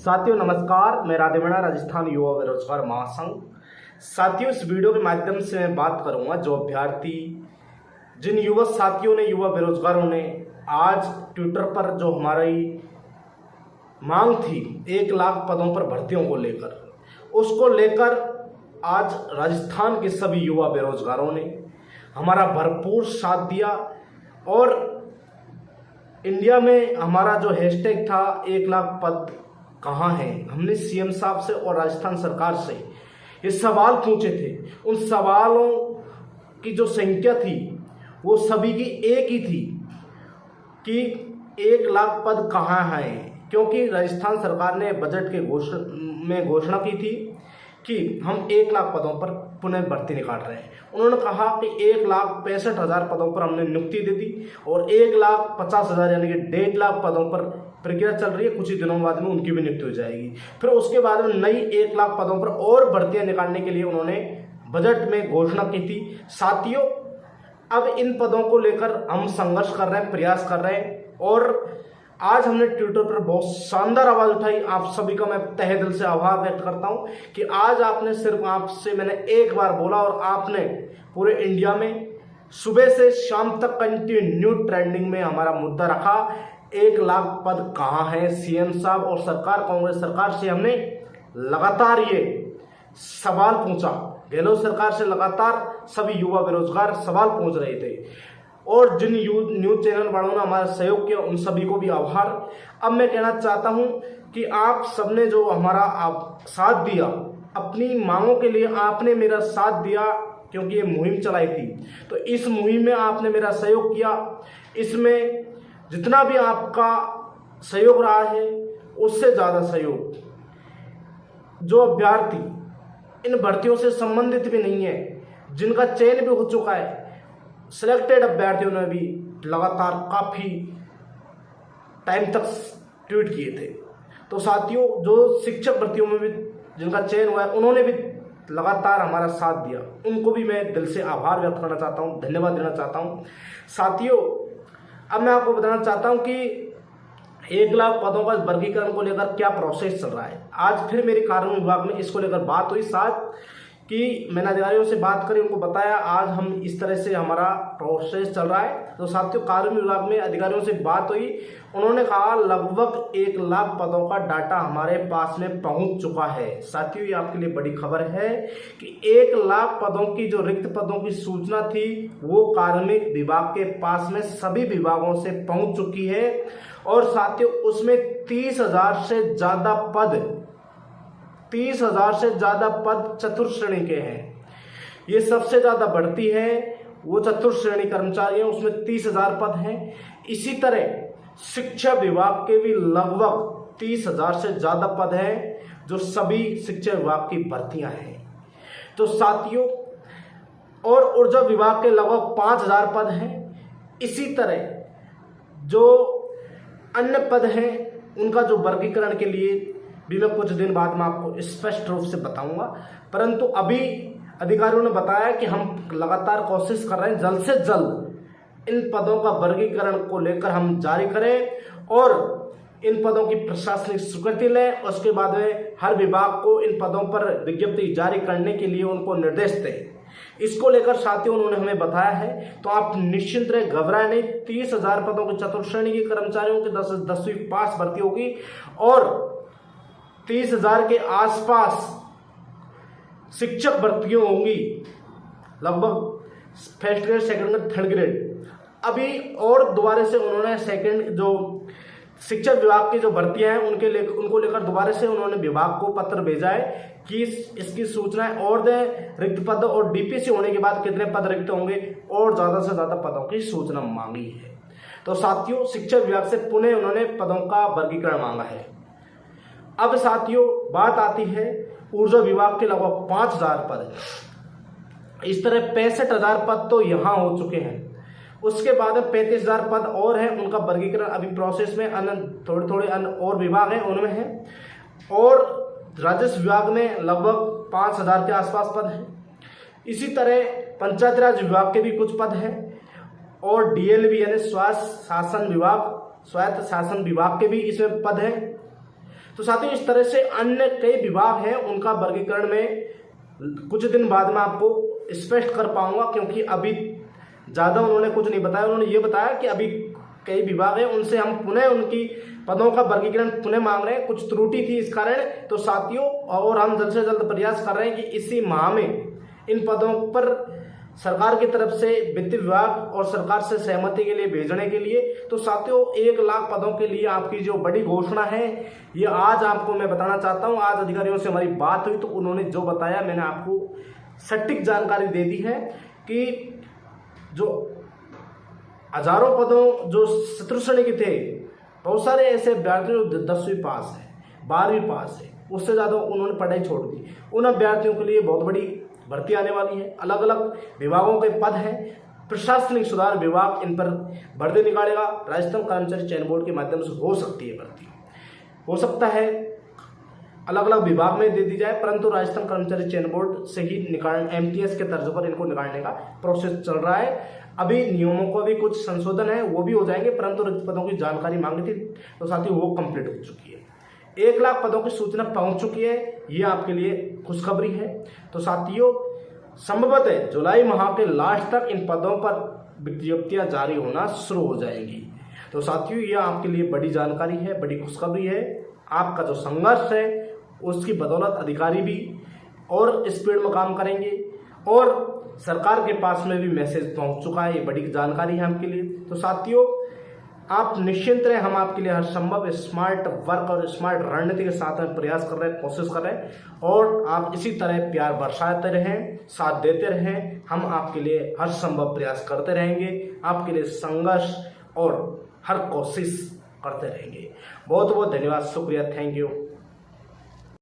साथियों नमस्कार, मैं राधेमणा राजस्थान युवा बेरोजगार महासंघ। साथियों, इस वीडियो के माध्यम से मैं बात करूंगा जो अभ्यर्थी, जिन युवा साथियों ने, युवा बेरोजगारों ने आज ट्विटर पर जो हमारी मांग थी 1 लाख पदों पर भर्तियों को लेकर, उसको लेकर आज राजस्थान के सभी युवा बेरोजगारों ने हमारा भरपूर साथ दिया और इंडिया में हमारा जो हैशटैग था 1 लाख पद कहाँ हैं, हमने सीएम साहब से और राजस्थान सरकार से ये सवाल पूछे थे। उन सवालों की जो संख्या थी वो सभी की एक ही थी कि 1 लाख पद कहाँ हैं, क्योंककि राजस्थान सरकार ने बजट के घोषणा की थी कि हम 1 लाख पदों पर पुनः भर्ती निकाल रहे हैं। उन्होंने कहा कि 1,65,000 पदों पर हमने नियुक्ति दे दी और 1,50,000 यानी कि 1.5 लाख पदों पर प्रक्रिया चल रही है। कुछ ही दिनों बाद में उनकी भी नियुक्ति हो जाएगी। फिर उसके बाद में नई 1 लाख पदों पर और भर्तियां निकालने के लिए उन्होंने बजट में घोषणा की थी। साथियों, अब इन पदों को लेकर हम संघर्ष कर रहे हैं, प्रयास कर रहे हैं और आज हमने ट्विटर पर बहुत शानदार आवाज उठाई। आप सभी का मैं तहे दिल से आभार व्यक्त करता हूं कि आज आपने सिर्फ आपसे मैंने एक बार बोला और आपने पूरे इंडिया में सुबह से शाम तक कंटिन्यू ट्रेंडिंग में हमारा मुद्दा रखा। 1 लाख पद कहाँ है। सीएम साहब और सरकार, कांग्रेस सरकार से हमने लगातार ये सवाल पूछा। गहलोत सरकार से लगातार सभी युवा बेरोजगार सवाल पूछ रहे थे और जिन न्यूज चैनल वालों ने हमारा सहयोग किया उन सभी को भी आभार। अब मैं कहना चाहता हूं कि आप सबने जो हमारा साथ दिया, अपनी मांगों के लिए आपने मेरा साथ दिया, क्योंकि ये मुहिम चलाई थी तो इस मुहिम में आपने मेरा सहयोग किया। इसमें जितना भी आपका सहयोग रहा है उससे ज़्यादा सहयोग जो अभ्यर्थी इन भर्तियों से संबंधित भी नहीं है, जिनका चयन भी हो चुका है, सिलेक्टेड अभ्यर्थियों ने भी लगातार काफ़ी टाइम तक ट्वीट किए थे। तो साथियों, जो शिक्षक भर्तियों में भी जिनका चयन हुआ है उन्होंने भी लगातार हमारा साथ दिया, उनको भी मैं दिल से आभार व्यक्त करना चाहता हूं, धन्यवाद देना चाहता हूं। साथियों, अब मैं आपको बताना चाहता हूं कि 1 लाख पदों का वर्गीकरण को लेकर क्या प्रोसेस चल रहा है। आज फिर मेरे कार्य विभाग में इसको लेकर बात हुई, साथ कि मैंने अधिकारियों से बात करी, उनको बताया आज हम इस तरह से हमारा प्रोसेस चल रहा है। तो साथियों, कार्य विभाग में अधिकारियों से बात हुई, उन्होंने कहा लगभग 1 लाख पदों का डाटा हमारे पास में पहुंच चुका है। साथियों, ये आपके लिए बड़ी खबर है कि 1 लाख पदों की जो रिक्त पदों की सूचना थी वो कार्मिक विभाग के पास में सभी विभागों से पहुंच चुकी है और साथियों उसमें 30,000 से ज्यादा पद 30,000 से ज्यादा पद चतुर्थ श्रेणी के हैं। ये सबसे ज्यादा बढ़ती है वो चतुर्थ श्रेणी कर्मचारी हैं, उसमें 30,000 पद हैं। इसी तरह शिक्षा विभाग के भी लगभग 30,000 से ज्यादा पद हैं जो सभी शिक्षा विभाग की भर्तियां हैं। तो साथियों, और ऊर्जा विभाग के लगभग 5,000 पद हैं। इसी तरह जो अन्य पद हैं उनका जो वर्गीकरण के लिए भी मैं कुछ दिन बाद में आपको स्पष्ट रूप से बताऊंगा, परंतु अभी अधिकारियों ने बताया कि हम लगातार कोशिश कर रहे हैं जल्द से जल्द इन पदों का वर्गीकरण को लेकर हम जारी करें और इन पदों की प्रशासनिक स्वीकृति लें। उसके बाद में हर विभाग को इन पदों पर विज्ञप्ति जारी करने के लिए उनको निर्देश दें। इसको लेकर साथियों उन्होंने हमें बताया है, तो आप निश्चिंत रहे, घबराए नहीं। 30,000 पदों के चतुर्थ श्रेणी के कर्मचारियों की 10वीं पास भर्ती होगी और 30,000 के आसपास शिक्षक भर्तियां होंगी, लगभग first grade, second grade, third grade. अभी और दोबारा से उन्होंने सेकंड जो शिक्षक विभाग की जो भर्तियां हैं उनको लेकर दोबारा से उन्होंने विभाग को पत्र भेजा है कि इसकी सूचनाएं और दें। रिक्त पद और डीपीसी होने के बाद कितने पद रिक्त होंगे और ज्यादा से ज्यादा पदों की सूचना मांगी है। तो साथियों, शिक्षा विभाग से पुनः उन्होंने पदों का वर्गीकरण मांगा है। अब साथियों, बात आती है ऊर्जा विभाग के लगभग 5,000 पद। इस तरह 65,000 पद तो यहां हो चुके हैं। उसके बाद 35,000 पद और हैं, उनका वर्गीकरण अभी प्रोसेस में। थोड़े अन्य और विभाग हैं उनमें है और राजस्व विभाग में लगभग 5,000 के आसपास पद हैं। इसी तरह पंचायत राज विभाग के भी कुछ पद हैं और डीएलवी यानी स्वायत्त शासन विभाग के भी इसमें पद हैं। तो साथियों इस तरह से अन्य कई विभाग हैं, उनका वर्गीकरण में कुछ दिन बाद में आपको स्पष्ट कर पाऊंगा, क्योंकि अभी ज़्यादा उन्होंने कुछ नहीं बताया। उन्होंने ये बताया कि अभी कई विभाग हैं, उनसे हम पुनः उनकी पदों का वर्गीकरण पुनः मांग रहे हैं, कुछ त्रुटि थी इस कारण। तो साथियों और हम जल्द से जल्द प्रयास कर रहे हैं कि इसी माह में इन पदों पर सरकार की तरफ से वित्त विभाग और सरकार से सहमति के लिए भेजने के लिए। तो साथियों 1 लाख पदों के लिए आपकी जो बड़ी घोषणा है ये आज आपको मैं बताना चाहता हूं। आज अधिकारियों से हमारी बात हुई तो उन्होंने जो बताया मैंने आपको सटीक जानकारी दे दी है कि जो हजारों पदों जो चतुर्थ श्रेणी के थे, बहुत सारे ऐसे अभ्यर्थी जो 10वीं पास है, 12वीं पास है, उससे ज़्यादा उन्होंने पढ़ाई छोड़ दी, उन अभ्यर्थियों के लिए बहुत बड़ी भर्ती आने वाली है। अलग अलग विभागों के पद हैं, प्रशासनिक सुधार विभाग इन पर भर्ती निकालेगा। राजस्थान कर्मचारी चयन बोर्ड के माध्यम से हो सकती है भर्ती, हो सकता है अलग अलग विभाग में दे दी जाए, परंतु राजस्थान कर्मचारी चयन बोर्ड से ही निकाल MTS के तर्ज पर इनको निकालने का प्रोसेस चल रहा है। अभी नियमों को भी कुछ संशोधन है, वो भी हो जाएंगे, परंतु रिक्त पदों की जानकारी मांगी थी तो साथियों वो कंप्लीट हो चुकी है। 1 लाख पदों की सूचना पहुंच चुकी है, ये आपके लिए खुशखबरी है। तो साथियों संभवतः जुलाई माह के लास्ट तक इन पदों पर विज्ञप्तियां जारी होना शुरू हो जाएंगी। तो साथियों ये आपके लिए बड़ी जानकारी है, बड़ी खुशखबरी है। आपका जो संघर्ष है उसकी बदौलत अधिकारी भी और स्पीड में काम करेंगे और सरकार के पास में भी मैसेज पहुंच चुका है, ये बड़ी जानकारी है आपके लिए। तो साथियों आप निश्चिंत रहें, हम आपके लिए हर संभव स्मार्ट वर्क और स्मार्ट रणनीति के साथ में प्रयास कर रहे हैं, कोशिश कर रहे हैं और आप इसी तरह प्यार बरसाते रहें, साथ देते रहें। हम आपके लिए हर संभव प्रयास करते रहेंगे, आपके लिए संघर्ष और हर कोशिश करते रहेंगे। बहुत बहुत धन्यवाद, शुक्रिया, थैंक यू।